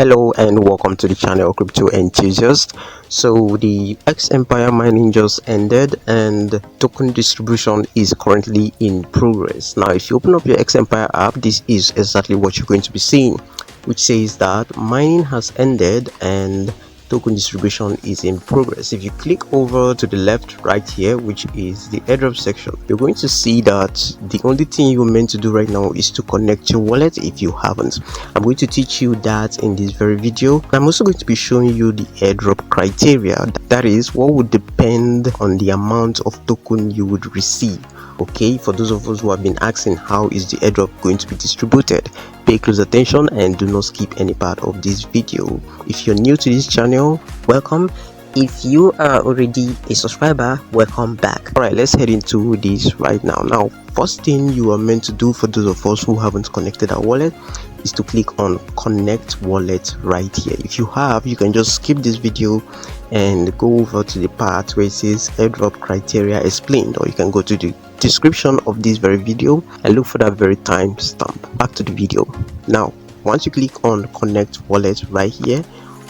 Hello and welcome to the channel Crypto Enthusiast. So the XEmpire mining just ended and token distribution is currently in progress. Now if you open up your XEmpire app, this is exactly what you're going to be seeing, which says that mining has ended and token distribution is in progress. If you click over to the left right here, which is the airdrop section, you're going to see that the only thing you're meant to do right now is to connect your wallet if you haven't. I'm going to teach you that in this very video. I'm also going to be showing you the airdrop criteria, that is what would depend on the amount of token you would receive. Okay, for those of us who have been asking how is the airdrop going to be distributed, pay close attention and do not skip any part of this video. If you're new to this channel, welcome. If you are already a subscriber, welcome back. All right, let's head into this right now. Now, first thing you are meant to do for those of us who haven't connected our wallet is to click on connect wallet right here. If you have, you can just skip this video and go over to the part where it says airdrop criteria explained, or you can go to the description of this very video and look for that very time stamp. Back to the video. Now once you click on connect wallet right here,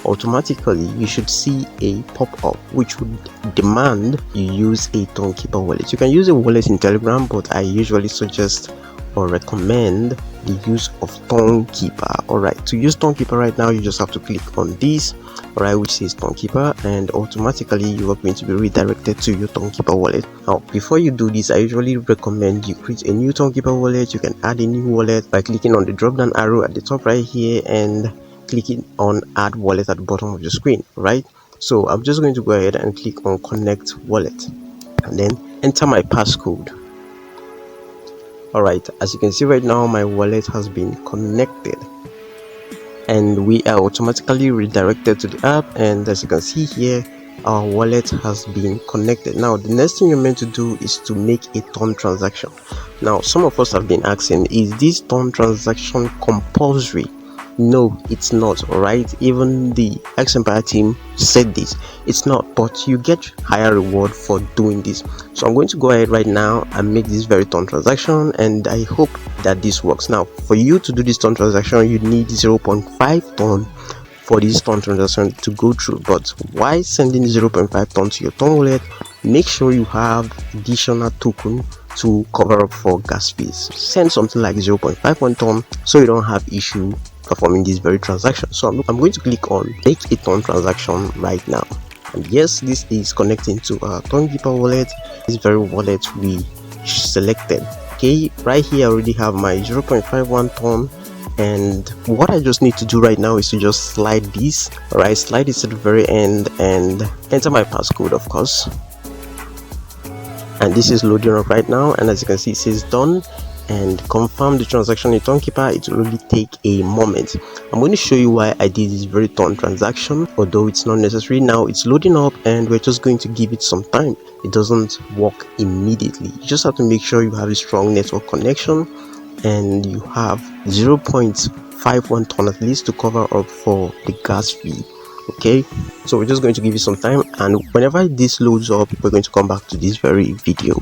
automatically you should see a pop-up which would demand you use a Tonkeeper wallet. You can use a wallet in Telegram, but I usually suggest or recommend the use of Tonkeeper. Alright, to use Tonkeeper right now, you just have to click on this, alright, which says Tonkeeper, and automatically you are going to be redirected to your Tonkeeper wallet. Now before you do this, I usually recommend you create a new Tonkeeper wallet. You can add a new wallet by clicking on the drop down arrow at the top right here and clicking on add wallet at the bottom of your screen. Right, so I'm just going to go ahead and click on connect wallet and then enter my passcode. Alright, as you can see right now, my wallet has been connected and we are automatically redirected to the app, and as you can see here, our wallet has been connected. Now the next thing you're meant to do is to make a ton transaction. Now some of us have been asking, is this ton transaction compulsory? No, it's not. Alright, even the XEmpire team said this, it's not, but you get higher reward for doing this. So I'm going to go ahead right now and make this very ton transaction, and I hope that this works. Now for you to do this ton transaction, you need 0.5 ton for this ton transaction to go through. But why sending 0.5 ton to your ton wallet? Make sure you have additional token to cover up for gas fees. Send something like 0.51 ton so you don't have issue performing this very transaction. So I'm going to click on make a ton transaction right now, and yes, this is connecting to our Tonkeeper wallet, this very wallet we selected. Okay, right here I already have my 0.51 ton, and what I just need to do right now is to just slide this. Alright, slide this to the very end and enter my passcode, of course, and this is loading up right now, and as you can see it says done and confirm the transaction in Tonkeeper. It will only take a moment. I'm going to show you why I did this very ton transaction, although it's not necessary. Now it's loading up and we're just going to give it some time. It doesn't work immediately. You just have to make sure you have a strong network connection and you have 0.51 ton at least to cover up for the gas fee. Okay, so we're just going to give it some time, and whenever this loads up, we're going to come back to this very video.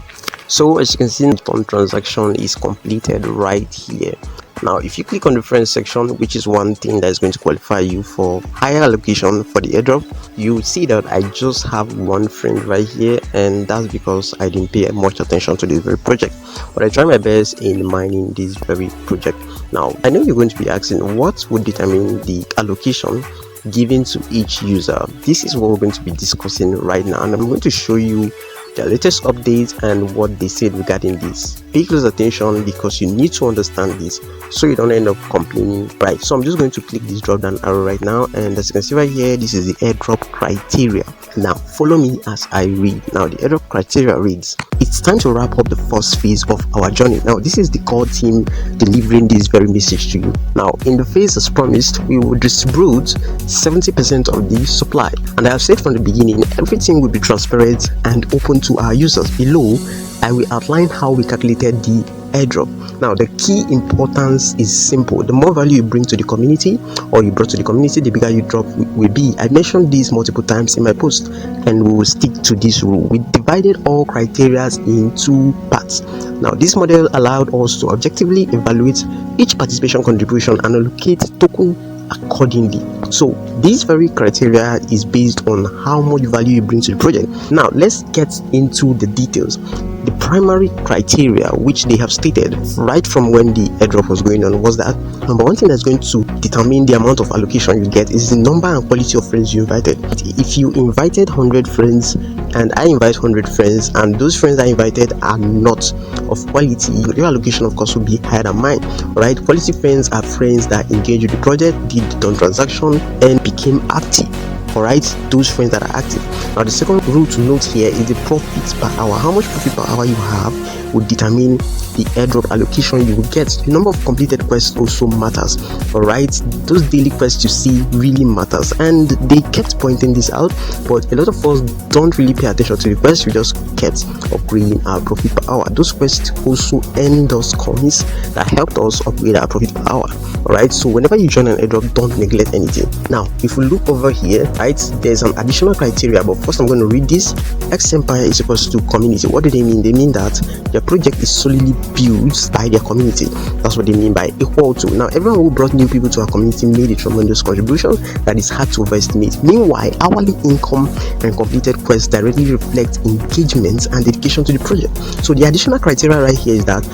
So as you can see, the ton transaction is completed right here. Now if you click on the friends section, which is one thing that is going to qualify you for higher allocation for the airdrop, you will see that I just have one friend right here, and that's because I didn't pay much attention to this very project, but I try my best in mining this very project. Now I know you're going to be asking, what would determine the allocation given to each user? This is what we're going to be discussing right now, and I'm going to show you the latest updates and what they said regarding this. Pay close attention because you need to understand this so you don't end up complaining. Right, so I'm just going to click this drop down arrow right now, and as you can see right here, this is the airdrop criteria. Now follow me as I read. Now the airdrop criteria reads, it's time to wrap up the first phase of our journey. Now this is the core team delivering this very message to you. Now in the phase as promised, we will distribute 70% of the supply, and I have said from the beginning, everything will be transparent and open to our users. Below I will outline how we calculated the airdrop. Now the key importance is simple: the more value you bring to the community, or you brought to the community, the bigger your drop will be. I mentioned this multiple times in my post, and we will stick to this rule. We divided all criteria in two parts. Now this model allowed us to objectively evaluate each participation contribution and allocate token accordingly. So this very criteria is based on how much value you bring to the project. Now let's get into the details. The primary criteria which they have stated right from when the airdrop was going on was that number one thing that's going to determine the amount of allocation you get is the number and quality of friends you invited. If you invited 100 friends and I invite 100 friends and those friends I invited are not of quality, your allocation of course will be higher than mine. Right? Quality friends are friends that engage with the project, did the ton transaction and became active. Alright, those friends that are active. Now the second rule to note here is the profit per hour. How much profit per hour you have will determine the airdrop allocation you will get. The number of completed quests also matters. Alright, those daily quests you see really matters, and they kept pointing this out, but a lot of us don't really pay attention to the quests. We just kept upgrading our profit per hour. Those quests also earned us coins that helped us upgrade our profit per hour. Alright, so whenever you join an airdrop, don't neglect anything. Now if we look over here, right, there's an additional criteria, but first I'm going to read this. XEmpire is equals to community. What do they mean? They mean that your project is solely built by their community. That's what they mean by equal to. Now everyone who brought new people to our community made a tremendous contribution that is hard to overestimate. Meanwhile, hourly income and completed quests directly reflect engagement and dedication to the project. So the additional criteria right here is that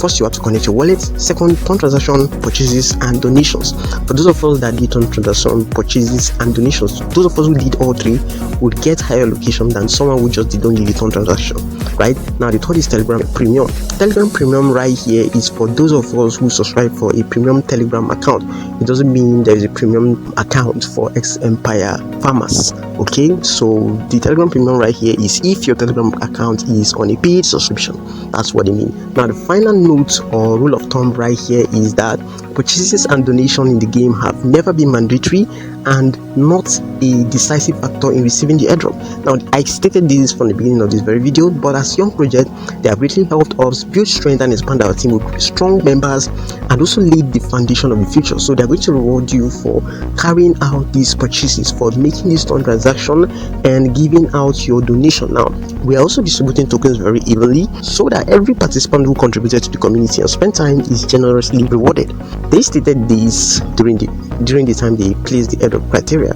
first you have to connect your wallet, second ton transaction, purchases and donations. For those of us that did ton transaction, purchases and donations, those of us who did all three would get higher allocation than someone who just did only the ton transaction. Right now the third is Telegram Premium. Telegram Premium right here is for those of us who subscribe for a premium Telegram account. It doesn't mean there is a premium account for XEmpire farmers. Okay, so the Telegram Premium right here is if your Telegram account is on a paid subscription. That's what they mean. Now the final note or rule of thumb right here is that purchases and donation in the game have never been mandatory and not a decisive factor in receiving the airdrop. Now I stated this from the beginning of this very video, but as young project they have greatly helped us build strength and expand our team with strong members and also laid the foundation of the future. So they're going to reward you for carrying out these purchases, for making this ton transaction and giving out your donation. Now we are also distributing tokens very evenly so that every participant who contributed to the community and spent time is generously rewarded. They stated this during the time they placed the airdrop criteria.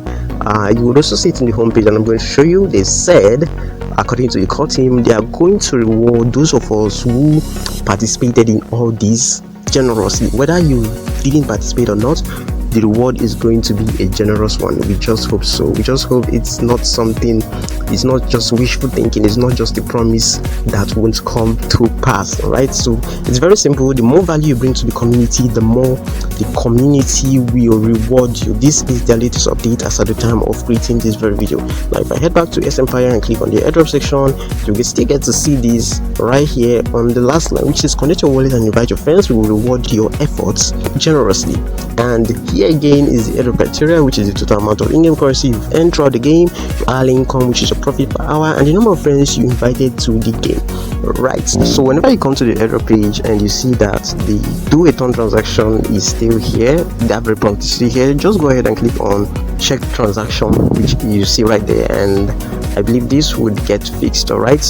You would also see it in the homepage, and I'm going to show you. They said, according to the core team, they are going to reward those of us who participated in all these generously. Whether you didn't participate or not, the reward is going to be a generous one. We just hope so. We just hope it's not something, it's not just wishful thinking, it's not just a promise that won't come to pass. Alright, so it's very simple. The more value you bring to the community, the more the community will reward you. This is their latest update as at the time of creating this very video. Now if I head back to XEmpire and click on the airdrop section, you will still get to see this right here on the last line, which is connect your wallet and invite your friends. We will reward your efforts generously. And here again is the airdrop criteria, which is the total amount of in-game currency you've earned throughout the game, your hourly income, which is your profit per hour, and the number of friends you invited to the game. Right, so whenever you come to the airdrop page and you see that the do a ton transaction is still here, that very prompt is still here, just go ahead and click on check transaction, which you see right there, and I believe this would get fixed. Alright,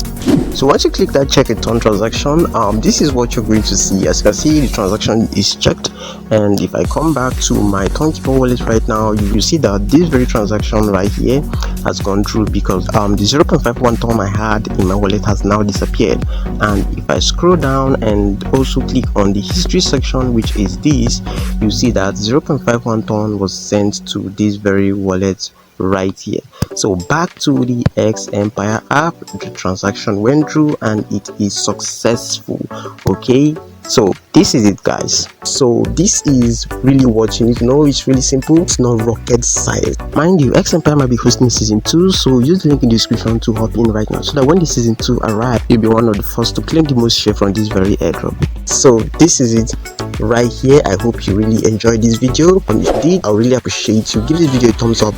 so once you click that check a ton transaction, this is what you're going to see. As you can see, the transaction is checked, and if I come back to my Tonkeeper wallet right now, you will see that this very transaction right here has gone through because the 0.51 ton I had in my wallet has now disappeared. And if I scroll down and also click on the history section, which is this, you see that 0.51 ton was sent to this very wallet right here. So back to the XEmpire app, the transaction went through and it is successful. Okay, so this is it, guys. So this is really what you need to know. It's really simple, it's not rocket science. Mind you, XEmpire might be hosting season 2, so use the link in the description to hop in right now so that when the season 2 arrives, you'll be one of the first to claim the most share from this very airdrop. So this is it right here. I hope you really enjoyed this video, and if you did, I really appreciate you give this video a thumbs up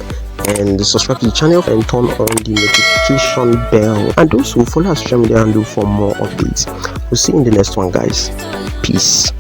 and subscribe to the channel and turn on the notification bell, and also follow our social media handle for more updates. We'll see you in the next one, guys. Peace.